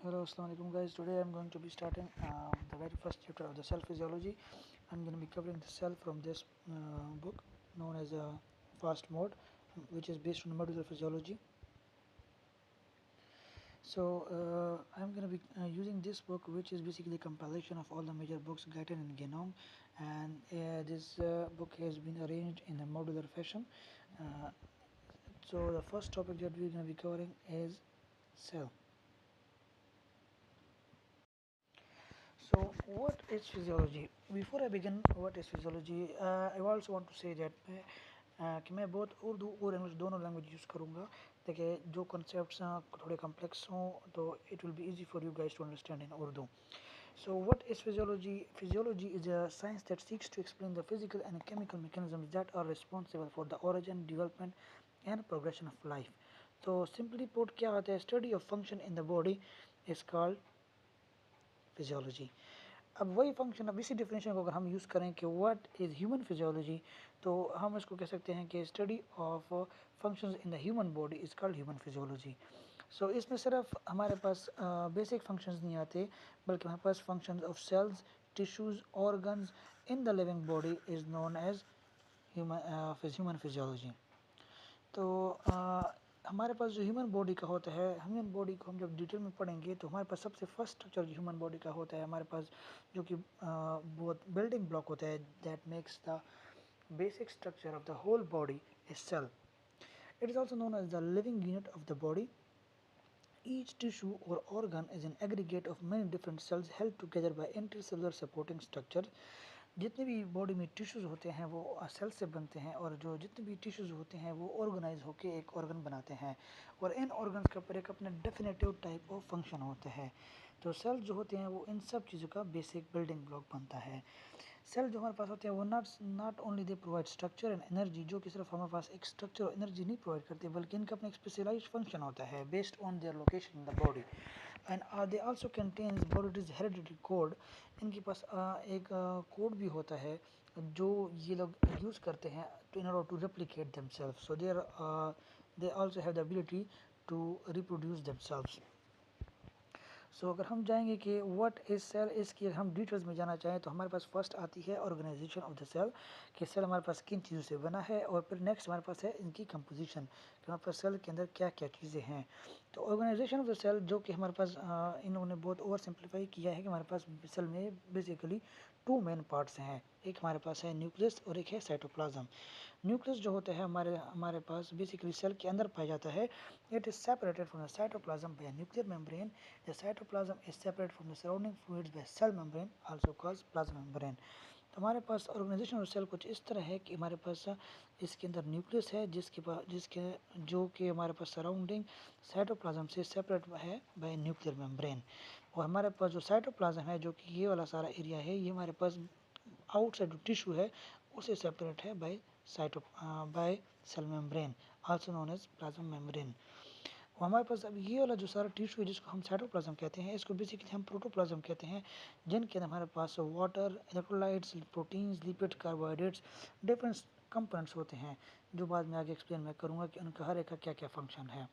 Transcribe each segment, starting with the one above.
Hello, assalamu alaikum guys. Today I'm going to be starting the very first chapter of the cell physiology. I'm going to be covering the cell from this book known as Fast Mode, which is based on modular physiology. So I'm going to be using this book, which is basically a compilation of all the major books Gaten and Genome, and this book has been arranged in a modular fashion. Uh, so the first topic that we're going to be covering is cell. So, what is physiology? Before I begin, what is physiology? I also want to say that कि मैं बहुत उर्दू और English दोनों language use करूँगा ताकि जो concepts थोड़े complex हों तो it will be easy for you guys to understand in Urdu. So, what is physiology? Physiology is a science that seeks to explain the physical and chemical mechanisms that are responsible for the origin, development, and progression of life. So, simply put, क्या होता है? Study of function in the body is called physiology. अब वही function, अब इसी definition को अगर हम यूज़ करें कि व्हाट इज़ ह्यूमन फिजियोलॉजी, तो हम इसको कह सकते हैं कि study of functions in the human body is called human physiology. So इसमें सिर्फ हमारे पास बेसिक फंक्शंस नहीं आते, बल्कि हमारे पास functions of cells, tissues, organs in the living body is known as human physiology. तो हमारे पास जो ह्यूमन बॉडी का होता है, ह्यूमन बॉडी को हम जब डिटेल में पढ़ेंगे तो हमारे पास सबसे फर्स्ट स्ट्रक्चर जो ह्यूमन बॉडी का होता है हमारे पास, जो कि बहुत बिल्डिंग ब्लॉक होता है, that makes the basic structure of the whole body is cell. It is also known as the living unit of the body. Each tissue or organ is an aggregate of many different cells held together by intercellular supporting structure. जितने भी body में tissues होते हैं वो cell से बनते हैं, और जो जितने भी टिश्यूज़ होते हैं वो ऑर्गेनाइज होकर एक ऑर्गन बनाते हैं, और इन ऑर्गन्स का पर एक अपना डेफिनेटिव टाइप ऑफ फंक्शन होता है. तो सेल जो होते हैं वो इन सब चीज़ों का बेसिक बिल्डिंग ब्लॉक बनता है. सेल जो हमारे पास होते हैं वो not only they provide structure and energy, जो कि सिर्फ हमारे पास एक स्ट्रक्चर और एनर्जी नहीं प्रोवाइड करते, बल्कि इनका अपना एक स्पेशलाइज्ड फंक्शन होता है based on their location in the body. And they also contains bodies hereditary code. इनके पास एक कोड भी होता है जो ये लोग यूज़ करते हैं in order to replicate themselves. So they also have the ability to reproduce themselves. So अगर हम जाएंगे कि व्हाट इज सेल, इसकी अगर हम डिटेल्स में जाना चाहें तो हमारे पास फर्स्ट आती है ऑर्गेनाइजेशन ऑफ द सेल, कि सेल हमारे पास किन चीज़ों से बना है, और फिर नेक्स्ट हमारे पास है इनकी कंपोजिशन, कि हमारे पास सेल के अंदर क्या क्या चीज़ें हैं. तो ऑर्गेनाइजेशन ऑफ द सेल, जो कि हमारे पास इन्होंने बहुत ओवर सिंप्लीफाई किया है कि हमारे पास सेल में बेसिकली टू मेन पार्ट्स हैं. एक हमारे पास है न्यूक्लियस और एक है साइटोप्लाज्म. न्यूक्लियस जो होता है हमारे पास बेसिकली सेल के अंदर पाया जाता है. It is separated from the cytoplasm by nuclear membrane. The cytoplasm is separated from the surrounding fluids by cell membrane, also called plasma membrane. तो हमारे पास ऑर्गेनाइजेशन ऑफ सेल कुछ इस तरह है कि हमारे पास इसके अंदर न्यूक्लियस है जिसके जो कि हमारे पास सराउंडिंग साइटोप्लाज्म से सेपरेट है बाय न्यूक्लियर मेम्ब्रेन. और हमारे पास जो साइटोप्लाज्म है, जो कि ये वाला सारा एरिया है, ये हमारे पास आउटसाइड जो टिश्यू है उसे सेपरेट है by cell membrane, also known as plasma membrane. और हमारे पास अब ये वाला जो सारा टिश्यू है जिसको हम साइटोप्लाज्म कहते हैं, इसको बेसिकली हम प्रोटोप्लाज्म कहते हैं, जिनके अंदर हमारे पास water, electrolytes, proteins, lipid, carbohydrates, different components होते हैं, जो बाद में आगे एक्सप्लेन मैं करूँगा कि उनका हर एक का क्या क्या फंक्शन है.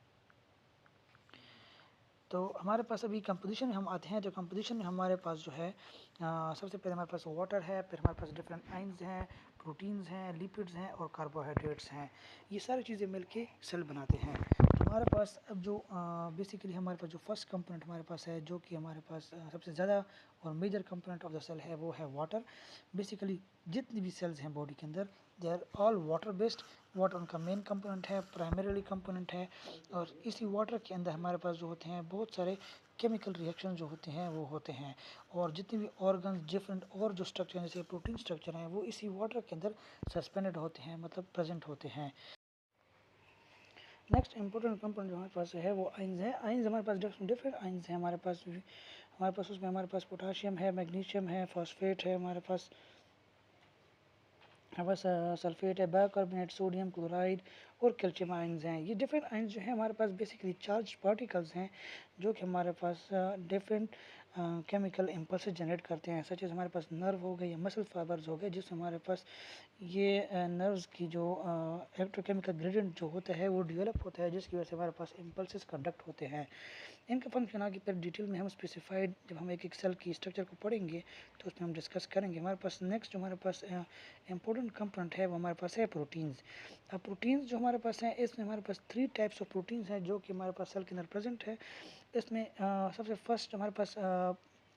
तो हमारे पास अभी कंपोजिशन में हम आते हैं. तो कंपोजिशन में हमारे पास जो है सबसे पहले हमारे पास वाटर है, फिर हमारे पास डिफरेंट आइंस हैं, प्रोटीन्स हैं, लिपिड्स हैं और कार्बोहाइड्रेट्स हैं. ये सारी चीज़ें मिलके सेल बनाते हैं. तो हमारे पास अब जो बेसिकली हमारे पास जो फर्स्ट कंपोनेंट हमारे पास है, जो कि हमारे पास सबसे ज़्यादा और major component of the cell है, वो है वाटर. बेसिकली जितनी भी सेल्स हैं बॉडी के अंदर, they are all water based. Water उनका मेन कंपोनेंट है, प्राइमरीली कंपोनेंट है. और इसी वाटर के अंदर हमारे पास जो होते हैं बहुत सारे केमिकल रिएक्शन जो होते हैं वो होते हैं. और जितने भी ऑर्गन्स डिफरेंट और जो स्ट्रक्चर जैसे प्रोटीन स्ट्रक्चर हैं वो इसी वाटर के अंदर सस्पेंडेड होते हैं, मतलब प्रेजेंट होते हैं. नेक्स्ट इंपॉर्टेंट कंपोनेंट जो हमारे पास है वो आइंस है. आइंस हमारे पास डिफरेंट आइंस हैं. हमारे पास उसमें हमारे पास पोटाशियम है, मैग्नीशियम है, फॉस्फेट है, हमारे पास सल्फेट है, बाइकार्बोनेट, सोडियम क्लोराइड और कैल्शियम आयंस हैं. ये डिफरेंट आयंस जो है हमारे पास बेसिकली चार्ज पार्टिकल्स हैं, जो कि हमारे पास डिफरेंट केमिकल इम्पल्स जनरेट करते हैं. सच हमारे पास नर्व हो गए या मसल फाइबर्स हो गए, जिससे हमारे पास ये नर्व्स की जो इलेक्ट्रोकेमिकल ग्रेडियंट जो होता है वो डेवलप होता है, जिसकी वजह से हमारे पास इम्पल्सेस कंडक्ट होते हैं. इनका फंक्शन आगे फिर डिटेल में हम स्पेसिफाइड जब हम एक एक सेल की स्ट्रक्चर को पढ़ेंगे तो उसमें हम डिस्कस करेंगे। हमारे पास नेक्स्ट जो हमारे पास इंपॉर्टेंट कंपोनेंट है वो हमारे पास है प्रोटीन्स। अब प्रोटीन्स जो हमारे पास हैं इसमें हमारे पास 3 टाइप्स ऑफ प्रोटीन्स हैं जो कि हमारे पास सेल के अंदर प्रेजेंट है। इसमें सबसे फर्स्ट हमारे पास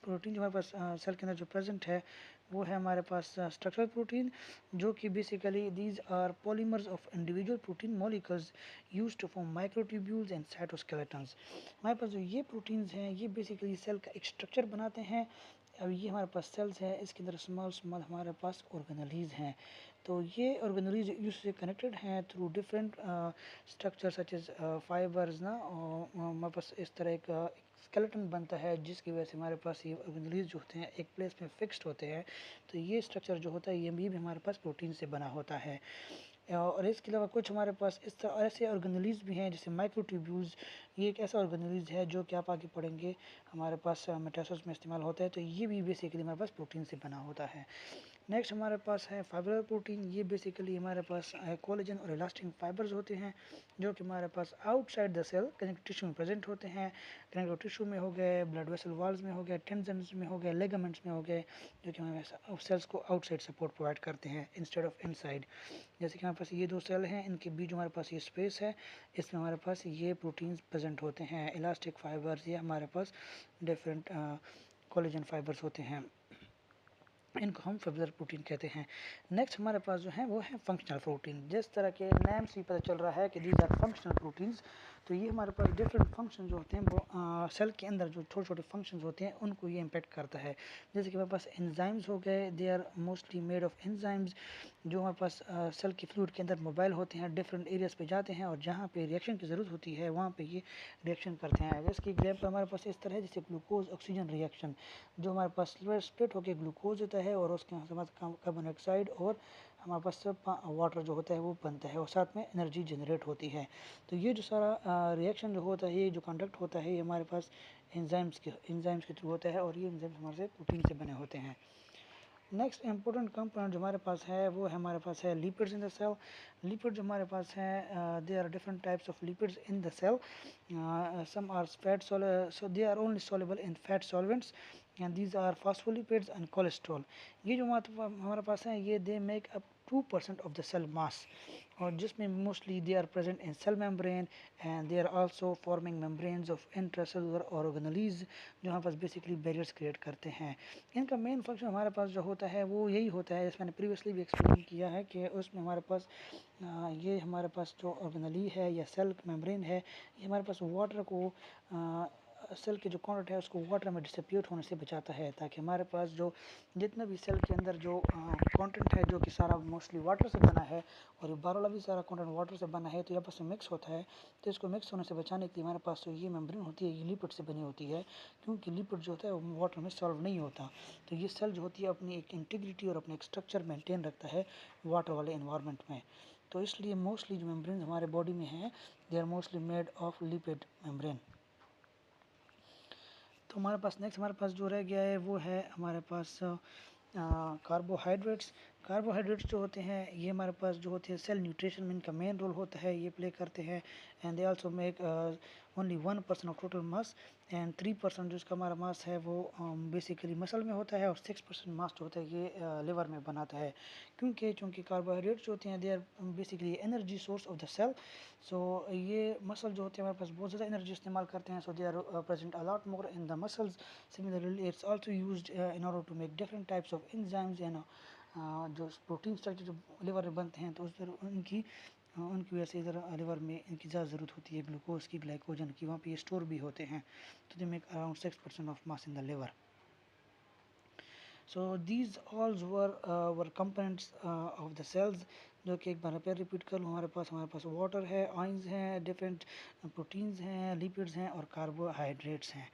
प्रोटीन जो हमारे पास सेल के अंदर जो प्रेजेंट है वो है हमारे पास स्ट्रक्चरल प्रोटीन, जो कि basically these are polymers of individual protein molecules use to form microtubules and cytoskeletons. हमारे पास जो ये प्रोटीन्स हैं ये बेसिकली सेल का एक स्ट्रक्चर बनाते हैं। अब ये हमारे पास सेल्स है, इसके अंदर स्मॉल स्मॉल हमारे पास ऑर्गेनेलीज हैं। तो ये ऑर्गेनेलीज उससे कनेक्टेड हैं through different structure such as fibres ना, और हमारे पास इस तरह का स्केलेटन बनता है जिसकी वजह से हमारे पास ये ऑर्गेनेलीज जो होते हैं एक प्लेस में फिक्स्ड होते हैं। तो ये स्ट्रक्चर जो होता है ये भी हमारे पास प्रोटीन से बना होता है। और इसके अलावा कुछ हमारे पास इस तरह ऐसे ऑर्गेनेलीज भी हैं जैसे माइक्रोट्यूब्यूल्स। ये एक ऐसा ऑर्गेनेलीज है जो कि आप आगे पढ़ेंगे हमारे पास मेटासिस में इस्तेमाल होता है। तो ये भी बेसिकली हमारे पास प्रोटीन से बना होता है। नेक्स्ट हमारे पास है फाइबर प्रोटीन। ये बेसिकली हमारे पास कोलेजन और इलास्टिन फाइबर्स होते हैं जो कि हमारे पास outside the cell connective tissue में प्रेजेंट होते हैं। कनेक्टिव टिश्यू में हो गए, ब्लड वेसल वॉल्स में हो गए, टेंडन्स में हो गए, लिगामेंट्स में हो गए, जो कि हमारे सेल्स को आउटसाइड सपोर्ट प्रोवाइड करते हैं इंस्टेड ऑफ इनसाइड। जैसे कि हमारे पास ये दो सेल हैं, इनके बीच हमारे पास ये स्पेस है, इसमें हमारे पास ये प्रोटीन्स प्रेजेंट होते हैं। इलास्टिक फाइबर्स ये हमारे पास डिफरेंट कोलेजन फाइबर्स होते हैं, इनको हम फाइबर प्रोटीन कहते हैं। नेक्स्ट हमारे पास जो है वो है फंक्शनल प्रोटीन। जिस तरह के नाम से पता चल रहा है कि दीज आर फंक्शनल प्रोटीन्स, तो ये हमारे पास डिफरेंट फंक्शन जो होते हैं वो सेल के अंदर जो छोटे छोटे फंक्शंस होते हैं उनको ये इम्पेक्ट करता है। जैसे कि हमारे पास एंजाइम्स हो गए, they are mostly made of enzymes, जो हमारे पास सेल की फ्लूइड के अंदर मोबाइल होते हैं, डिफरेंट एरियाज पे जाते हैं और जहाँ पे रिएक्शन की ज़रूरत होती है वहाँ पे ये रिएक्शन करते हैं। इसकी एग्जाम्पल हमारे पास इस तरह है जैसे ग्लूकोज ऑक्सीजन रिएक्शन, जो हमारे पास स्प्लिट होकर ग्लूकोज होता है और उसके साथ कार्बन डाइऑक्साइड और हमारे पास वाटर जो होता है वो बनता है और साथ में एनर्जी जनरेट होती है। तो ये जो सारा रिएक्शन जो होता है, ये जो कंडक्ट होता है, ये हमारे पास एंजाइम्स के थ्रू होता है और ये एंजाइम्स हमारे प्रोटीन से बने होते हैं। नेक्स्ट इंपॉर्टेंट कंपोनेंट जो हमारे पास है वो है हमारे पास है lipids in the cell. Lipid जो हमारे पास है, they are different types of lipids in the cell. Some are fat so they are only soluble in fat solvents and these are phospholipids and cholesterol. ये जो हमारे पास है ये they make up 2% of the cell mass, और जिसमें mostly they are present in cell membrane and they are also forming membranes of intracellular organelles, जो हमारे पास बेसिकली बैरियर्स क्रिएट करते हैं। इनका मेन फंक्शन हमारे पास जो होता है वो यही होता है, जैसे मैंने प्रीवियसली भी एक्सप्लेन किया है कि उसमें हमारे पास ये हमारे पास जो ऑर्गेनेली है या सेल मेम्ब्रेन है, ये हमारे पास वाटर को सेल के जो कंटेंट है उसको वाटर में डिसिपिएट होने से बचाता है, ताकि हमारे पास जो जितना भी सेल के अंदर जो कंटेंट है जो कि सारा मोस्टली वाटर से बना है और बार भी सारा कंटेंट वाटर से बना है, तो यहाँ पर मिक्स होता है। तो इसको मिक्स होने से बचाने के लिए हमारे पास तो ये मेम्ब्रेन होती है, ये लिपिड से बनी होती है, क्योंकि लिपिड जो होता है वो वाटर में सॉल्व नहीं होता। तो ये सेल जो होती है अपनी एक इंटीग्रिटी और अपने एक स्ट्रक्चर मेंटेन रखता है वाटर वाले इन्वायरमेंट में। तो इसलिए मोस्टली जो मेम्ब्रेन हमारे बॉडी में है they are mostly made of lipid membrane. तो हमारे पास नेक्स्ट हमारे पास जो रह गया है वो है हमारे पास कार्बोहाइड्रेट्स। कार्बोहाइड्रेट्स जो होते हैं ये हमारे पास जो होते हैं सेल न्यूट्रिशन में इनका मेन रोल होता है, ये प्ले करते हैं। And they also make only 1% of total mass and 3% जो इसका हमारा मास है वो बेसिकली मसल में होता है और 6% मास जो होता है ये लिवर में बनाता है। चूँकि कार्बोहाइड्रेट्स जो होते हैं they are basically energy source of the cell. So ये मसल जो होते हैं हमारे पास बहुत ज़्यादा एनर्जी इस्तेमाल करते हैं, so they are present a lot more in the muscles. Similarly it's also used in order to make different types of enzymes and जो प्रोटीन स्ट्रक्चर जो लिवर में बनते हैं, तो उस उनकी वजह से इधर लिवर में इनकी ज़्यादा ज़रूरत होती है ग्लूकोज की, ग्लाइकोजन की, वहाँ पे ये स्टोर भी होते हैं। तो they make around 6% of mass in the liver. So these all were components of the cells, जो कि एक बार फिर रिपीट कर लूँ, हमारे पास वाटर है, आयंस हैं, डिफरेंट प्रोटीन्स हैं, लिपिड्स हैं और कार्बोहाइड्रेट्स हैं।